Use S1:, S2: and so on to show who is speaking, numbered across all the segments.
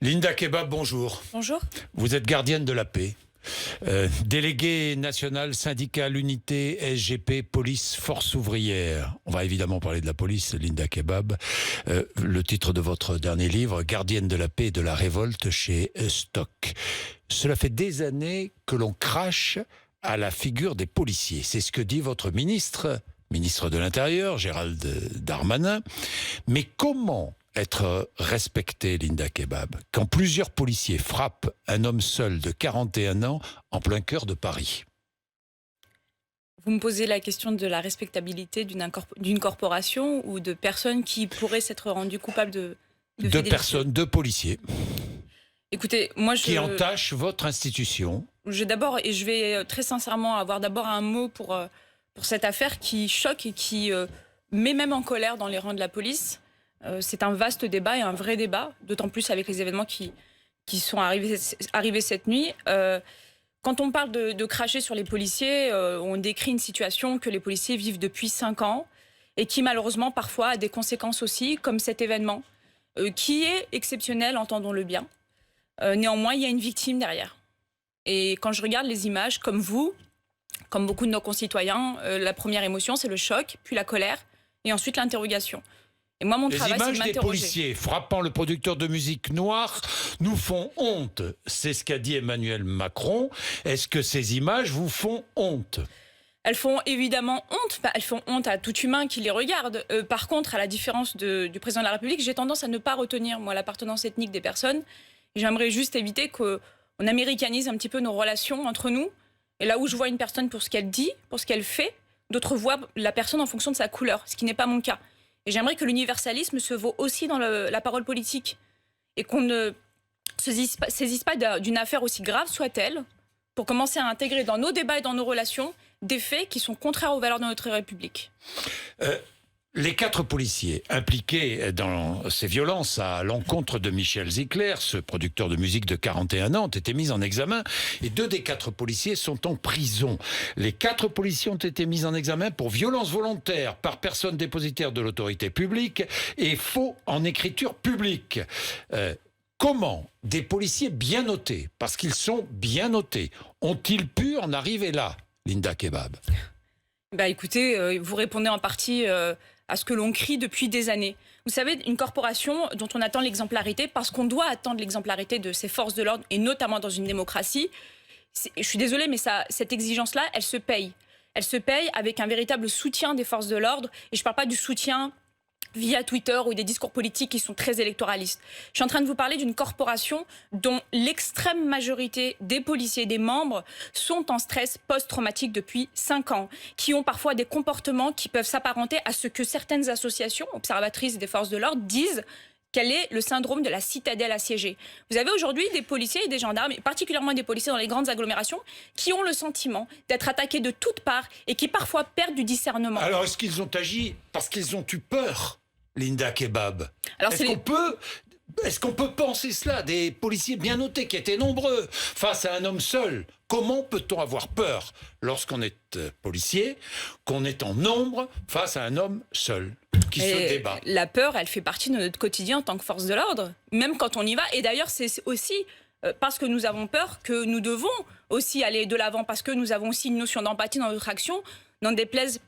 S1: Linda Kebab, bonjour.
S2: Bonjour.
S1: Vous êtes gardienne de la paix. Déléguée nationale, syndicat, l'unité, SGP, police, force ouvrière. On va évidemment parler de la police, Linda Kebab. Le titre de votre dernier livre, Gardienne de la paix et de la révolte chez Stock. Cela fait des années que l'on crache à la figure des policiers. C'est ce que dit votre ministre de l'Intérieur, Gérald Darmanin. Mais comment être respecté, Linda Kebab, quand plusieurs policiers frappent un homme seul de 41 ans en plein cœur de Paris?
S2: Vous me posez la question de la respectabilité d'une corporation ou de personnes qui pourraient s'être rendues coupables de
S1: Deux personnes, deux policiers.
S2: Écoutez, moi
S1: qui entachent votre institution.
S2: Je vais très sincèrement avoir d'abord un mot pour cette affaire qui choque et qui met même en colère dans les rangs de la police. C'est un vaste débat et un vrai débat, d'autant plus avec les événements qui sont arrivés cette nuit. Quand on parle de cracher sur les policiers, on décrit une situation que les policiers vivent depuis 5 ans et qui malheureusement parfois a des conséquences aussi, comme cet événement, qui est exceptionnel, entendons-le bien. Néanmoins, il y a une victime derrière. Et quand je regarde les images, comme vous, comme beaucoup de nos concitoyens, la première émotion, c'est le choc, puis la colère, et ensuite l'interrogation. Et moi, mon travail, c'est de m'interroger.
S1: Les images des policiers frappant le producteur de musique noire nous font honte. C'est ce qu'a dit Emmanuel Macron. Est-ce que ces images vous font honte ?
S2: Elles font évidemment honte. Elles font honte à tout humain qui les regarde. Par contre, à la différence du président de la République, j'ai tendance à ne pas retenir, moi, l'appartenance ethnique des personnes. Et j'aimerais juste éviter qu'on américanise un petit peu nos relations entre nous. Et là où je vois une personne pour ce qu'elle dit, pour ce qu'elle fait, d'autres voient la personne en fonction de sa couleur, ce qui n'est pas mon cas. Et j'aimerais que l'universalisme se vaut aussi dans la parole politique. Et qu'on ne saisisse pas d'une affaire aussi grave soit-elle, pour commencer à intégrer dans nos débats et dans nos relations des faits qui sont contraires aux valeurs de notre République.
S1: Les 4 policiers impliqués dans ces violences à l'encontre de Michel Zickler, ce producteur de musique de 41 ans, ont été mis en examen et 2 des 4 policiers sont en prison. Les 4 policiers ont été mis en examen pour violence volontaire par personne dépositaire de l'autorité publique et faux en écriture publique. Comment des policiers bien notés, parce qu'ils sont bien notés, ont-ils pu en arriver là, Linda Kebab ?
S2: Écoutez, vous répondez en partie à ce que l'on crie depuis des années. Vous savez, une corporation dont on attend l'exemplarité, parce qu'on doit attendre l'exemplarité de ses forces de l'ordre, et notamment dans une démocratie, je suis désolée, mais cette exigence-là, elle se paye. Elle se paye avec un véritable soutien des forces de l'ordre, et je ne parle pas du soutien via Twitter ou des discours politiques qui sont très électoralistes. Je suis en train de vous parler d'une corporation dont l'extrême majorité des policiers, des membres, sont en stress post-traumatique depuis 5 ans, qui ont parfois des comportements qui peuvent s'apparenter à ce que certaines associations observatrices des forces de l'ordre disent quel est le syndrome de la citadelle assiégée. Vous avez aujourd'hui des policiers et des gendarmes, et particulièrement des policiers dans les grandes agglomérations, qui ont le sentiment d'être attaqués de toutes parts et qui parfois perdent du discernement.
S1: Alors est-ce qu'ils ont agi parce qu'ils ont eu peur, Linda Kebab? Est-ce qu'on peut penser cela? Des policiers bien notés qui étaient nombreux face à un homme seul. Comment peut-on avoir peur lorsqu'on est policier, qu'on est en nombre face à un homme seul qui se débat?
S2: La peur, elle fait partie de notre quotidien en tant que force de l'ordre, même quand on y va. Et d'ailleurs, c'est aussi parce que nous avons peur que nous devons aussi aller de l'avant, parce que nous avons aussi une notion d'empathie dans notre action, n'en déplaise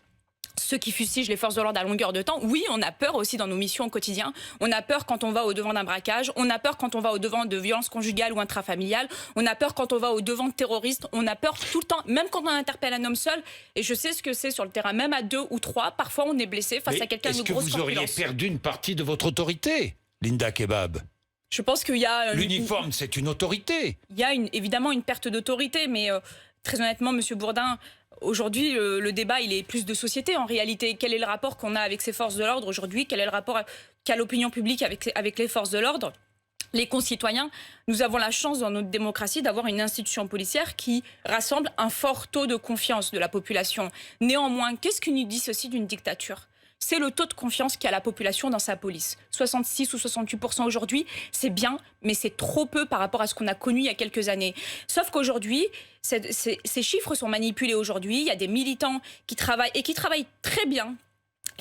S2: ceux qui fustigent les forces de l'ordre à longueur de temps. Oui, on a peur aussi dans nos missions au quotidien. On a peur quand on va au-devant d'un braquage. On a peur quand on va au-devant de violences conjugales ou intrafamiliales. On a peur quand on va au-devant de terroristes. On a peur tout le temps, même quand on interpelle un homme seul. Et je sais ce que c'est sur le terrain, même à 2 ou 3. Parfois, on est blessé face à quelqu'un de grosse corpulence.
S1: Est-ce que vous auriez perdu une partie de votre autorité, Linda Kebab?
S2: Je pense qu'il y a...
S1: L'uniforme, c'est une autorité.
S2: Il y a évidemment une perte d'autorité, mais très honnêtement, Monsieur Bourdin... Aujourd'hui, le débat, il est plus de société en réalité. Quel est le rapport qu'on a avec ces forces de l'ordre aujourd'hui? Quel est le rapport qu'a l'opinion publique avec les forces de l'ordre? Les concitoyens, nous avons la chance dans notre démocratie d'avoir une institution policière qui rassemble un fort taux de confiance de la population. Néanmoins, qu'est-ce qui nous dit aussi d'une dictature? C'est le taux de confiance qu'a la population dans sa police. 66 ou 68% aujourd'hui, c'est bien, mais c'est trop peu par rapport à ce qu'on a connu il y a quelques années. Sauf qu'aujourd'hui, ces chiffres sont manipulés aujourd'hui. Il y a des militants qui travaillent et qui travaillent très bien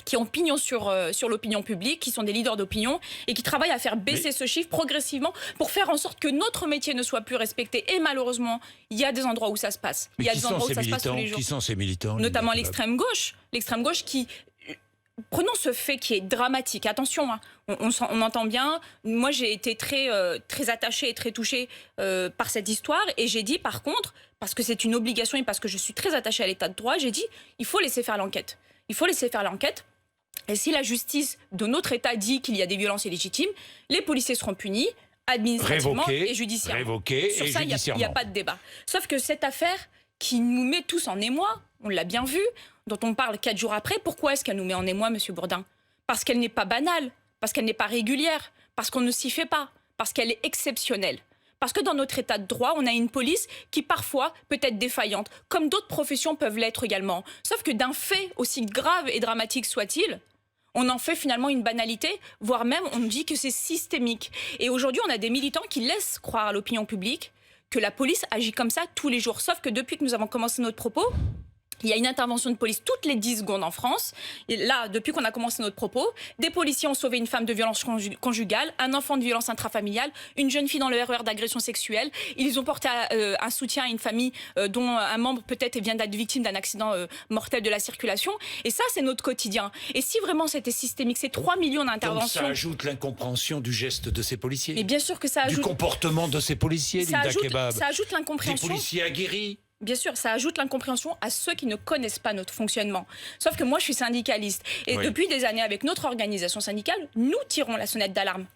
S2: qui ont pignon sur l'opinion publique, qui sont des leaders d'opinion et qui travaillent à faire baisser ce chiffre progressivement pour faire en sorte que notre métier ne soit plus respecté. Et malheureusement, il y a des endroits où ça se passe. Il y a des endroits où ça se passe tous les jours.
S1: Qui sont ces militants?
S2: Notamment l'extrême gauche. L'extrême gauche qui... Prenons ce fait qui est dramatique. Attention, hein, on entend bien. Moi, j'ai été très attachée et très touchée par cette histoire. Et j'ai dit, par contre, parce que c'est une obligation et parce que je suis très attachée à l'état de droit, j'ai dit, il faut laisser faire l'enquête. Il faut laisser faire l'enquête. Et si la justice de notre État dit qu'il y a des violences illégitimes, les policiers seront punis administrativement et judiciairement. Sur ça, il n'y a pas de débat. Sauf que cette affaire qui nous met tous en émoi, on l'a bien vu, dont on parle 4 jours après, pourquoi est-ce qu'elle nous met en émoi, M. Bourdin? Parce qu'elle n'est pas banale, parce qu'elle n'est pas régulière, parce qu'on ne s'y fait pas, parce qu'elle est exceptionnelle. Parce que dans notre état de droit, on a une police qui parfois peut être défaillante, comme d'autres professions peuvent l'être également. Sauf que d'un fait aussi grave et dramatique soit-il, on en fait finalement une banalité, voire même on dit que c'est systémique. Et aujourd'hui, on a des militants qui laissent croire à l'opinion publique que la police agit comme ça tous les jours. Sauf que depuis que nous avons commencé notre propos, il y a une intervention de police toutes les 10 secondes en France. Et là, depuis qu'on a commencé notre propos, des policiers ont sauvé une femme de violence conjugale, un enfant de violence intrafamiliale, une jeune fille dans le RER d'agression sexuelle. Ils ont porté un soutien à une famille dont un membre peut-être vient d'être victime d'un accident mortel de la circulation. Et ça, c'est notre quotidien. Et si vraiment c'était systémique, ces 3 millions d'interventions...
S1: Donc ça ajoute l'incompréhension du geste de ces policiers.
S2: Mais bien sûr que ça ajoute...
S1: Du comportement de ces policiers, Linda Kebab.
S2: Ça ajoute l'incompréhension.
S1: Des policiers aguerris.
S2: Bien sûr, ça ajoute l'incompréhension à ceux qui ne connaissent pas notre fonctionnement. Sauf que moi, je suis syndicaliste. Et depuis des années, avec notre organisation syndicale, nous tirons la sonnette d'alarme.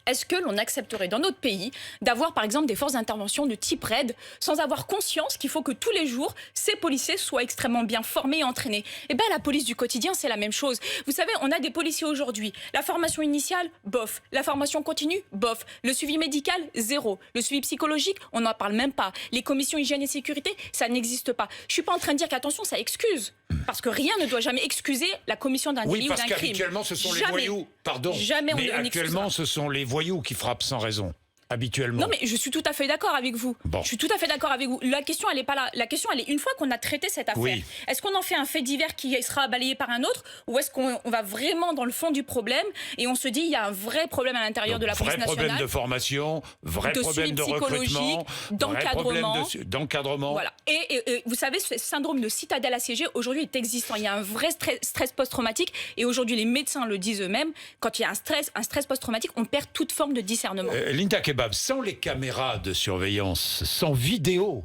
S2: Est-ce que l'on accepterait dans notre pays d'avoir par exemple des forces d'intervention de type RAID sans avoir conscience qu'il faut que tous les jours ces policiers soient extrêmement bien formés et entraînés? Eh bien la police du quotidien c'est la même chose. Vous savez, on a des policiers aujourd'hui. La formation initiale, bof. La formation continue, bof. Le suivi médical, zéro. Le suivi psychologique, on n'en parle même pas. Les commissions hygiène et sécurité, ça n'existe pas. Je suis pas en train de dire qu'attention, ça excuse. Parce que rien ne doit jamais excuser la commission d'un délit ou d'un crime.
S1: Oui, parce qu'habituellement ce sont les voyous. Pardon.
S2: Jamais
S1: mais actuellement ce sont les voyous qui frappent sans raison. Habituellement.
S2: Non, mais je suis tout à fait d'accord avec vous.
S1: Bon.
S2: Je suis tout à fait d'accord avec vous. La question, elle n'est pas là. La question, elle est une fois qu'on a traité cette affaire. Est-ce qu'on en fait un fait divers qui sera balayé par un autre, ou est-ce qu'on va vraiment dans le fond du problème et on se dit il y a un vrai problème à l'intérieur de la police nationale.
S1: Vrai problème de formation, vrai problème de recrutement, d'encadrement.
S2: Voilà. Et vous savez, ce syndrome de citadelle assiégée aujourd'hui est existant. Il y a un vrai stress post-traumatique et aujourd'hui les médecins le disent eux-mêmes. Quand il y a un stress post-traumatique, on perd toute forme de discernement.
S1: Linda Kebab, sans les caméras de surveillance, sans vidéo,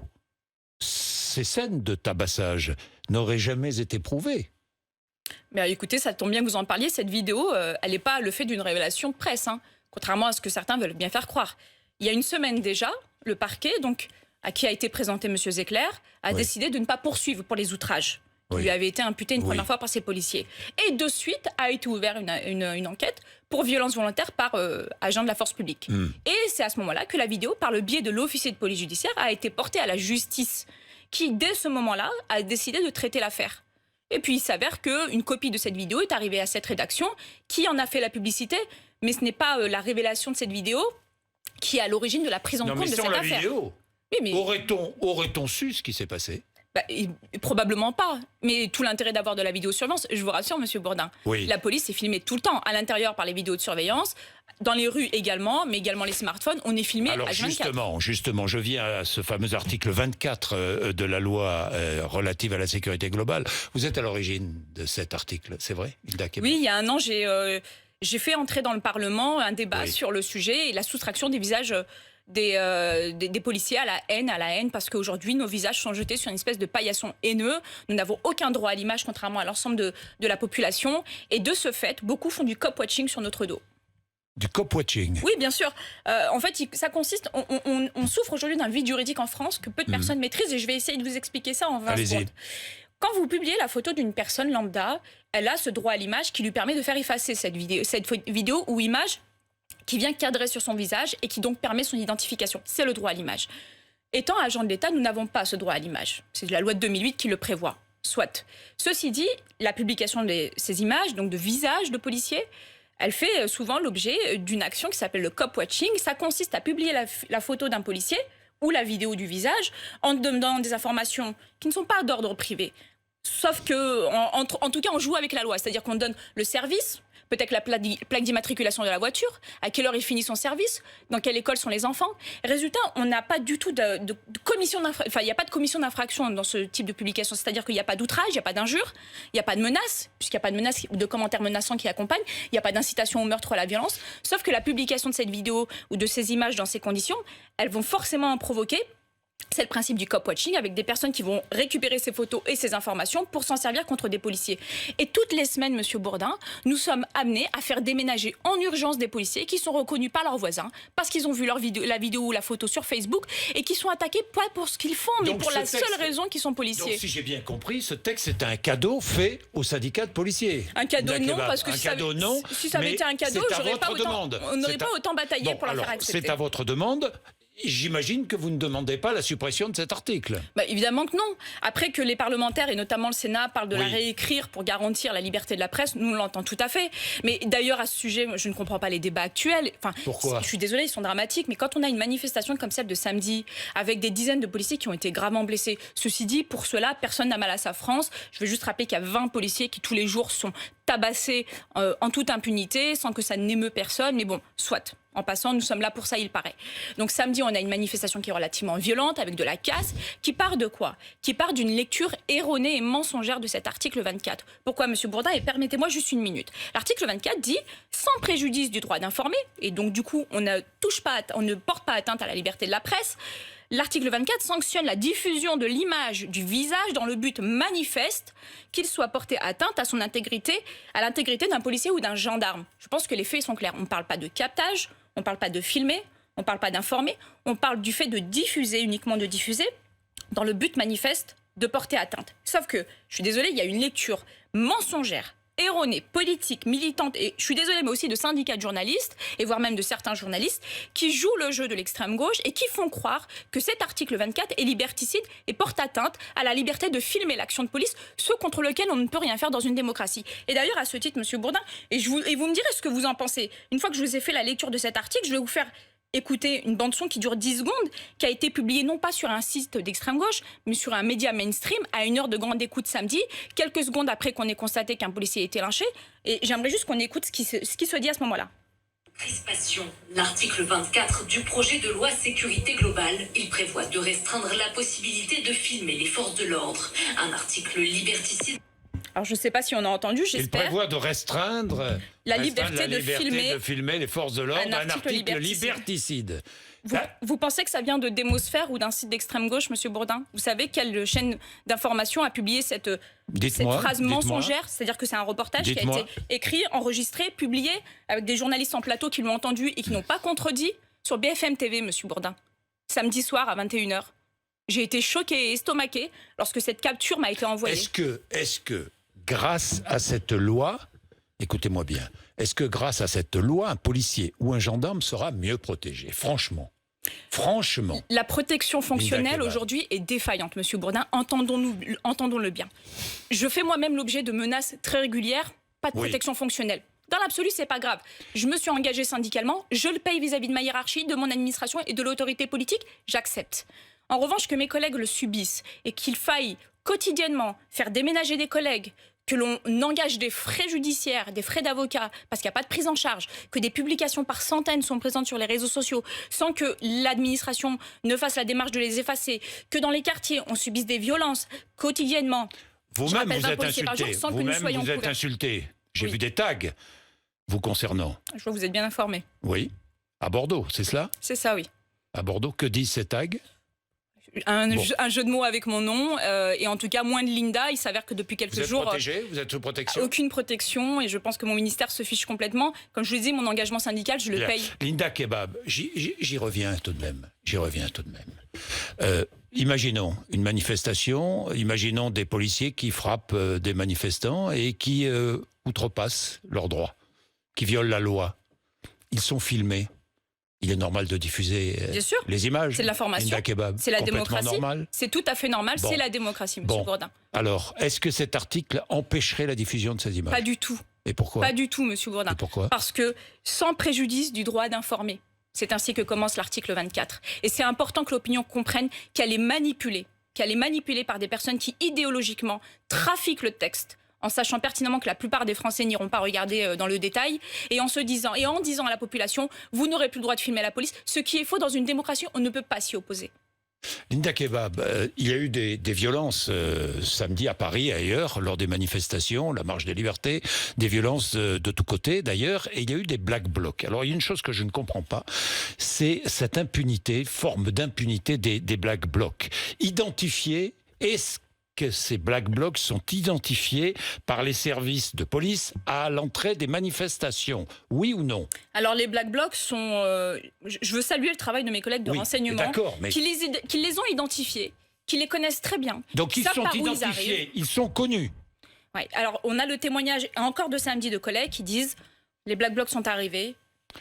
S1: ces scènes de tabassage n'auraient jamais été prouvées.
S2: Mais écoutez, ça tombe bien que vous en parliez. Cette vidéo, elle n'est pas le fait d'une révélation de presse, hein, contrairement à ce que certains veulent bien faire croire. Il y a une semaine déjà, le parquet, donc, à qui a été présenté M. Zecler, a décidé de ne pas poursuivre pour les outrages qui lui avait été imputé une première fois par ses policiers. Et de suite a été ouverte une enquête pour violence volontaire par agent de la force publique. Et c'est à ce moment-là que la vidéo, par le biais de l'officier de police judiciaire, a été portée à la justice, qui, dès ce moment-là, a décidé de traiter l'affaire. Et puis il s'avère qu'une copie de cette vidéo est arrivée à cette rédaction, qui en a fait la publicité, mais ce n'est pas la révélation de cette vidéo qui est à l'origine de la prise en compte de cette affaire.
S1: Vidéo,
S2: oui, mais...
S1: aurait-on su ce qui s'est passé?
S2: Probablement pas. Mais tout l'intérêt d'avoir de la vidéosurveillance, je vous rassure, Monsieur Bourdin, la police est filmée tout le temps, à l'intérieur par les vidéos de surveillance, dans les rues également, mais également les smartphones, on est filmé
S1: Alors
S2: H24.
S1: Justement, je viens à ce fameux article 24 de la loi relative à la sécurité globale. Vous êtes à l'origine de cet article, c'est vrai, Linda Kebab?
S2: Oui, il y a un an, j'ai fait entrer dans le Parlement un débat sur le sujet et la soustraction des visages des policiers à la haine, parce qu'aujourd'hui, nos visages sont jetés sur une espèce de paillasson haineux. Nous n'avons aucun droit à l'image, contrairement à l'ensemble de la population. Et de ce fait, beaucoup font du cop-watching sur notre dos.
S1: Du cop-watching? Oui,
S2: bien sûr. En fait, ça consiste... On souffre aujourd'hui d'un vide juridique en France que peu de personnes maîtrisent, et je vais essayer de vous expliquer ça en 20 secondes. Quand vous publiez la photo d'une personne lambda, elle a ce droit à l'image qui lui permet de faire effacer cette vidéo ou image qui vient cadrer sur son visage et qui donc permet son identification. C'est le droit à l'image. Étant agent de l'État, nous n'avons pas ce droit à l'image. C'est la loi de 2008 qui le prévoit. Soit. Ceci dit, la publication de ces images, donc de visages de policiers, elle fait souvent l'objet d'une action qui s'appelle le cop-watching. Ça consiste à publier la photo d'un policier ou la vidéo du visage en demandant des informations qui ne sont pas d'ordre privé, Sauf que, en tout cas, on joue avec la loi. C'est-à-dire qu'on donne le service, peut-être la plaque d'immatriculation de la voiture, à quelle heure il finit son service, dans quelle école sont les enfants. Résultat, on n'a pas du tout de commission d'infraction. Enfin, il n'y a pas de commission d'infraction dans ce type de publication. C'est-à-dire qu'il n'y a pas d'outrage, il n'y a pas d'injure, il n'y a pas de menace, puisqu'il n'y a pas de menace ou de commentaires menaçants qui accompagnent, il n'y a pas d'incitation au meurtre ou à la violence. Sauf que la publication de cette vidéo ou de ces images dans ces conditions, elles vont forcément en provoquer. C'est le principe du cop-watching, avec des personnes qui vont récupérer ces photos et ces informations pour s'en servir contre des policiers. Et toutes les semaines, Monsieur Bourdin, nous sommes amenés à faire déménager en urgence des policiers qui sont reconnus par leurs voisins parce qu'ils ont vu la vidéo ou la photo sur Facebook et qui sont attaqués pas pour ce qu'ils font, mais
S1: Donc
S2: pour la seule raison qu'ils sont policiers.
S1: Donc, si j'ai bien compris, ce texte est un cadeau fait au syndicat de policiers.
S2: Un cadeau non, parce que
S1: si ça
S2: avait été un cadeau, on n'aurait pas autant bataillé pour la faire accepter.
S1: C'est à votre demande. J'imagine que vous ne demandez pas la suppression de cet article.
S2: Évidemment que non. Après que les parlementaires, et notamment le Sénat, parlent de la réécrire pour garantir la liberté de la presse, nous l'entendons tout à fait. Mais d'ailleurs, à ce sujet, je ne comprends pas les débats actuels.
S1: Pourquoi ?
S2: Je suis désolée, ils sont dramatiques, mais quand on a une manifestation comme celle de samedi, avec des dizaines de policiers qui ont été gravement blessés, ceci dit, pour cela, personne n'a mal à sa France. Je veux juste rappeler qu'il y a 20 policiers qui, tous les jours, sont tabassés en toute impunité, sans que ça n'émeut personne. Mais bon, soit. En passant, nous sommes là pour ça, il paraît. Donc samedi, on a une manifestation qui est relativement violente, avec de la casse, qui part de quoi ? Qui part d'une lecture erronée et mensongère de cet article 24. Pourquoi, Monsieur Bourdin ? Et permettez-moi juste une minute. L'article 24 dit « sans préjudice du droit d'informer », et donc du coup, on ne porte pas atteinte à la liberté de la presse. L'article 24 sanctionne la diffusion de l'image du visage dans le but manifeste qu'il soit porté atteinte à son intégrité, à l'intégrité d'un policier ou d'un gendarme. Je pense que les faits sont clairs. On ne parle pas de captage, on ne parle pas de filmer, on ne parle pas d'informer, on parle du fait de diffuser, uniquement de diffuser, dans le but manifeste de porter atteinte. Sauf que, je suis désolée, il y a une lecture mensongère, erronée, politique, militante, et je suis désolée, mais aussi de syndicats de journalistes, et voire même de certains journalistes, qui jouent le jeu de l'extrême gauche et qui font croire que cet article 24 est liberticide et porte atteinte à la liberté de filmer l'action de police, ce contre lequel on ne peut rien faire dans une démocratie. Et d'ailleurs, à ce titre, Monsieur Bourdin, et vous me direz ce que vous en pensez. Une fois que je vous ai fait la lecture de cet article, je vais vous faire écoutez une bande-son qui dure 10 secondes, qui a été publiée non pas sur un site d'extrême gauche, mais sur un média mainstream, à 1 heure de grande écoute samedi, quelques secondes après qu'on ait constaté qu'un policier a été lynché. Et j'aimerais juste qu'on écoute ce qui se dit à ce moment-là.
S3: Crispation. L'article 24 du projet de loi sécurité globale, il prévoit de restreindre la possibilité de filmer les forces de l'ordre. Un article liberticide.
S2: Alors je ne sais pas si on a entendu, j'espère.
S1: Il prévoit de restreindre
S2: la liberté de filmer
S1: les forces de l'ordre, un article liberticide.
S2: Vous pensez que ça vient de Démosphère ou d'un site d'extrême gauche, Monsieur Bourdin ? Vous savez quelle chaîne d'information a publié cette phrase mensongère ? C'est-à-dire que c'est un reportage qui a été écrit, enregistré, publié, avec des journalistes en plateau qui l'ont entendu et qui n'ont pas contredit, sur BFM TV, Monsieur Bourdin, samedi soir à 21h. J'ai été choquée et estomaquée lorsque cette capture m'a été envoyée.
S1: Est-ce que grâce à cette loi, écoutez-moi bien, est-ce que grâce à cette loi, un policier ou un gendarme sera mieux protégé ? Franchement.
S2: La protection fonctionnelle aujourd'hui est défaillante, Monsieur Bourdin. Entendons-le bien. Je fais moi-même l'objet de menaces très régulières, pas de protection fonctionnelle. Dans l'absolu, c'est pas grave. Je me suis engagée syndicalement, je le paye vis-à-vis de ma hiérarchie, de mon administration et de l'autorité politique, j'accepte. En revanche, que mes collègues le subissent et qu'il faille quotidiennement faire déménager des collègues, que l'on engage des frais judiciaires, des frais d'avocat, parce qu'il n'y a pas de prise en charge, que des publications par centaines sont présentes sur les réseaux sociaux, sans que l'administration ne fasse la démarche de les effacer, que dans les quartiers, on subisse des violences quotidiennement.
S1: Vous-même, vous êtes insulté. Vous-même, vous êtes insulté. J'ai vu des tags vous concernant.
S2: Je vois que vous êtes bien informé.
S1: Oui. À Bordeaux, c'est cela ?
S2: C'est ça, oui.
S1: À Bordeaux, que disent ces tags ?
S2: Un jeu de mots avec mon nom et en tout cas moins de Linda. Il s'avère que depuis quelques jours...
S1: Protégé ? Vous êtes sous protection ?
S2: Aucune protection et je pense que mon ministère se fiche complètement. Comme je vous dis, mon engagement syndical, je le paye.
S1: Linda Kebab, j'y reviens tout de même. Imaginons une manifestation, imaginons des policiers qui frappent des manifestants et qui outrepassent leurs droits, qui violent la loi. Ils sont filmés. Il est normal de diffuser les images.
S2: C'est de l'information. C'est la démocratie. Normal. C'est tout à fait normal. Bon. C'est la démocratie, Monsieur Bourdin.
S1: Alors, est-ce que cet article empêcherait la diffusion de ces images ?
S2: Pas du tout.
S1: Et pourquoi ?
S2: Pas du tout, Monsieur Bourdin.
S1: Et pourquoi ?
S2: Parce que sans préjudice du droit d'informer. C'est ainsi que commence l'article 24. Et c'est important que l'opinion comprenne qu'elle est manipulée, qu'elle est manipulée par des personnes qui idéologiquement trafiquent le texte, en sachant pertinemment que la plupart des Français n'iront pas regarder dans le détail, et en disant à la population, vous n'aurez plus le droit de filmer la police, ce qui est faux dans une démocratie, on ne peut pas s'y opposer.
S1: Linda Kebab, il y a eu des violences samedi à Paris et ailleurs, lors des manifestations, la marche des libertés, des violences de tous côtés d'ailleurs, et il y a eu des black blocs. Alors il y a une chose que je ne comprends pas, c'est cette impunité, forme d'impunité des black blocs. Identifiés, est-ce que ces black blocs sont identifiés par les services de police à l'entrée des manifestations, oui ou non?
S2: Alors les black blocs sont... je veux saluer le travail de mes collègues de renseignement qui les ont identifiés, qui les connaissent très bien.
S1: Donc ils sont identifiés, ils sont connus.
S2: Ouais, alors on a le témoignage encore de samedi de collègues qui disent les black blocs sont arrivés,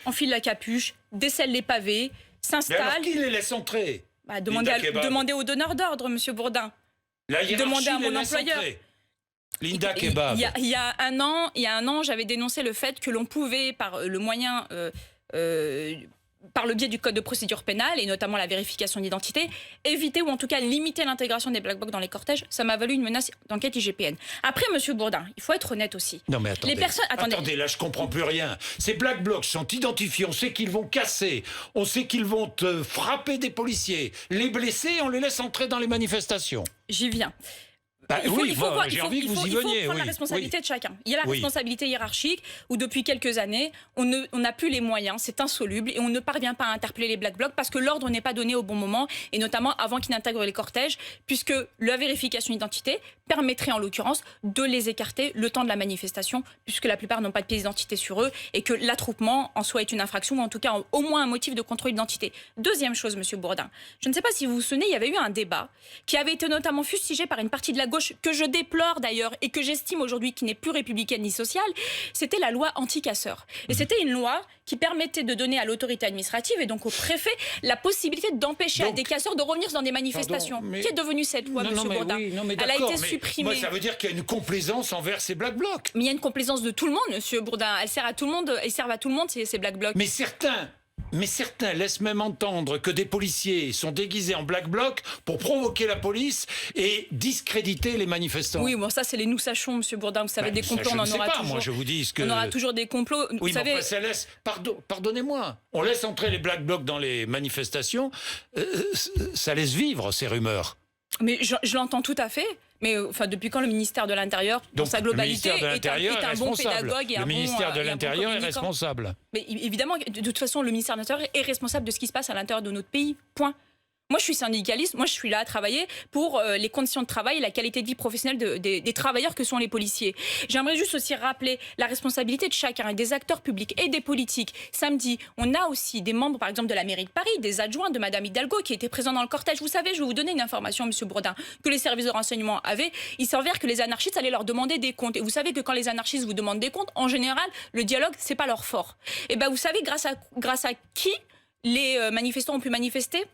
S2: enfilent la capuche, décèlent les pavés, s'installent...
S1: Mais alors qui les laisse entrer?
S2: Demandez au donneur d'ordre, monsieur Bourdin.
S1: La hiérarchie
S2: demandez à mon
S1: les laisse
S2: employeur.
S1: entrer. Linda Kebab.
S2: Il y a un an, j'avais dénoncé le fait que l'on pouvait, par le moyen, par le biais du code de procédure pénale, et notamment la vérification d'identité, éviter ou en tout cas limiter l'intégration des black blocs dans les cortèges. Ça m'a valu une menace d'enquête IGPN. Après, monsieur Bourdin, il faut être honnête aussi.
S1: Non mais attendez, attendez, là je comprends plus rien. Ces black blocs sont identifiés, on sait qu'ils vont casser, on sait qu'ils vont frapper des policiers, les blesser, on les laisse entrer dans les manifestations.
S2: J'y viens.
S1: J'ai envie que vous y veniez.
S2: Il faut prendre la responsabilité de chacun. Il y a la responsabilité hiérarchique où depuis quelques années, on n'a plus les moyens, c'est insoluble et on ne parvient pas à interpeller les black blocs parce que l'ordre n'est pas donné au bon moment et notamment avant qu'ils n'intègrent les cortèges, puisque la vérification d'identité permettrait en l'occurrence de les écarter le temps de la manifestation, puisque la plupart n'ont pas de pièce d'identité sur eux et que l'attroupement en soi est une infraction ou en tout cas au moins un motif de contrôle d'identité. Deuxième chose, monsieur Bourdin, je ne sais pas si vous vous souvenez, il y avait eu un débat qui avait été notamment fustigé par une partie de la gauche que je déplore d'ailleurs et que j'estime aujourd'hui qui n'est plus républicaine ni sociale, c'était la loi anti-casseurs. Et c'était une loi qui permettait de donner à l'autorité administrative et donc au préfet la possibilité d'empêcher à des casseurs de revenir dans des manifestations. Qui est devenue cette loi, monsieur Bourdin? Elle a été supprimée.
S1: Moi, ça veut dire qu'il y a une complaisance envers ces black blocs.
S2: Mais il y a une complaisance de tout le monde, monsieur Bourdin. Elle sert à tout le monde, elles servent à tout le monde, ces black blocs.
S1: Mais certains laissent même entendre que des policiers sont déguisés en black bloc pour provoquer la police et discréditer les manifestants.
S2: Oui, bon, ça c'est les nous sachons, monsieur Bourdin. Vous savez, des complots, on en aura toujours.
S1: Moi, je vous dis
S2: on aura toujours des complots.
S1: Oui,
S2: vous savez...
S1: mais enfin, ça laisse... Pardonnez-moi. On laisse entrer les black blocs dans les manifestations. Ça laisse vivre ces rumeurs.
S2: Mais je l'entends tout à fait. Mais enfin, depuis quand le ministère de l'Intérieur, dans sa globalité, est un bon pédagogue et un bon...
S1: Le ministère de l'Intérieur est responsable.
S2: Mais évidemment, de toute façon, le ministère de l'Intérieur est responsable de ce qui se passe à l'intérieur de notre pays. Point. Moi, je suis syndicaliste. Moi, je suis là à travailler pour les conditions de travail et la qualité de vie professionnelle des travailleurs que sont les policiers. J'aimerais juste aussi rappeler la responsabilité de chacun et des acteurs publics et des politiques. Samedi, on a aussi des membres, par exemple, de la mairie de Paris, des adjoints de Madame Hidalgo qui étaient présents dans le cortège. Vous savez, je vais vous donner une information, monsieur Bourdin, que les services de renseignement avaient. Il s'avère que les anarchistes allaient leur demander des comptes. Et vous savez que quand les anarchistes vous demandent des comptes, en général, le dialogue, c'est pas leur fort. Et ben, vous savez, grâce à qui les manifestants ont pu manifester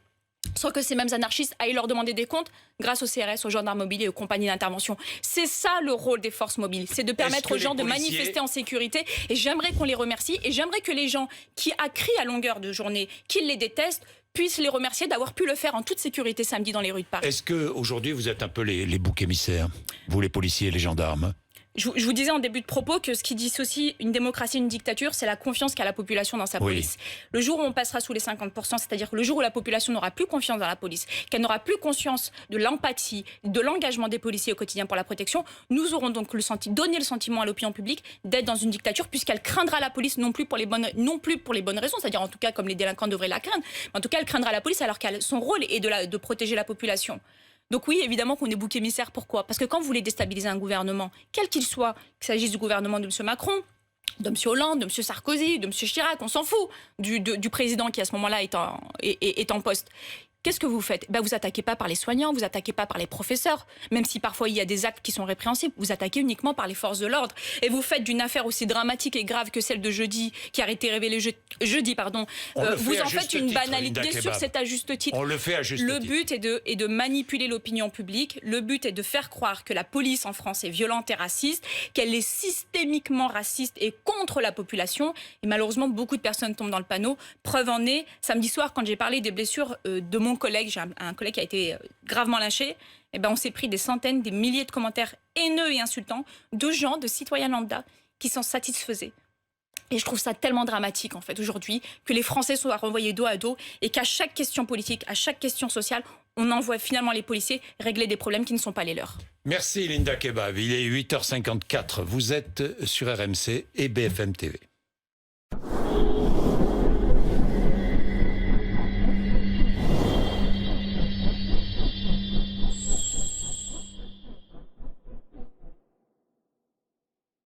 S2: sans que ces mêmes anarchistes aillent leur demander des comptes, grâce au CRS, aux gendarmes mobiles et aux compagnies d'intervention. C'est ça le rôle des forces mobiles, c'est de permettre aux gens de manifester en sécurité. Et j'aimerais qu'on les remercie, et j'aimerais que les gens qui crient à longueur de journée, qui les détestent, puissent les remercier d'avoir pu le faire en toute sécurité samedi dans les rues de Paris.
S1: Est-ce qu'aujourd'hui vous êtes un peu les boucs émissaires, vous les policiers et les gendarmes ?
S2: Je vous disais en début de propos que ce qui dissocie une démocratie et une dictature, c'est la confiance qu'a la population dans sa police. Le jour où on passera sous les 50%, c'est-à-dire le jour où la population n'aura plus confiance dans la police, qu'elle n'aura plus conscience de l'empathie, de l'engagement des policiers au quotidien pour la protection, nous aurons donc donné le sentiment à l'opinion publique d'être dans une dictature, puisqu'elle craindra la police non plus pour les bonnes raisons, c'est-à-dire en tout cas comme les délinquants devraient la craindre, mais en tout cas elle craindra la police alors que son rôle est de protéger la population. Donc oui, évidemment qu'on est bouc émissaire. Pourquoi ? Parce que quand vous voulez déstabiliser un gouvernement, quel qu'il soit, qu'il s'agisse du gouvernement de M. Macron, de M. Hollande, de M. Sarkozy, de M. Chirac, on s'en fout du président qui à ce moment-là est en poste. Qu'est-ce que vous faites ? Vous attaquez pas par les soignants, vous attaquez pas par les professeurs, même si parfois il y a des actes qui sont répréhensibles, vous attaquez uniquement par les forces de l'ordre. Et vous faites d'une affaire aussi dramatique et grave que celle de jeudi, qui a été révélée jeudi, vous en faites une banalité. Bien sûr, c'est à juste titre.
S1: On le fait à juste titre.
S2: Le but est de manipuler l'opinion publique, le but est de faire croire que la police en France est violente et raciste, qu'elle est systémiquement raciste et contre la population. Et malheureusement, beaucoup de personnes tombent dans le panneau. Preuve en est, samedi soir, quand j'ai parlé des blessures de mon mon collègue, j'ai un collègue qui a été gravement lynché, eh ben on s'est pris des centaines, des milliers de commentaires haineux et insultants de gens, de citoyens lambda qui s'en satisfaisaient. Et je trouve ça tellement dramatique, en fait, aujourd'hui, que les Français soient renvoyés dos à dos et qu'à chaque question politique, à chaque question sociale, on envoie finalement les policiers régler des problèmes qui ne sont pas les leurs.
S1: Merci Linda Kebab. Il est 8h54. Vous êtes sur RMC et BFM TV.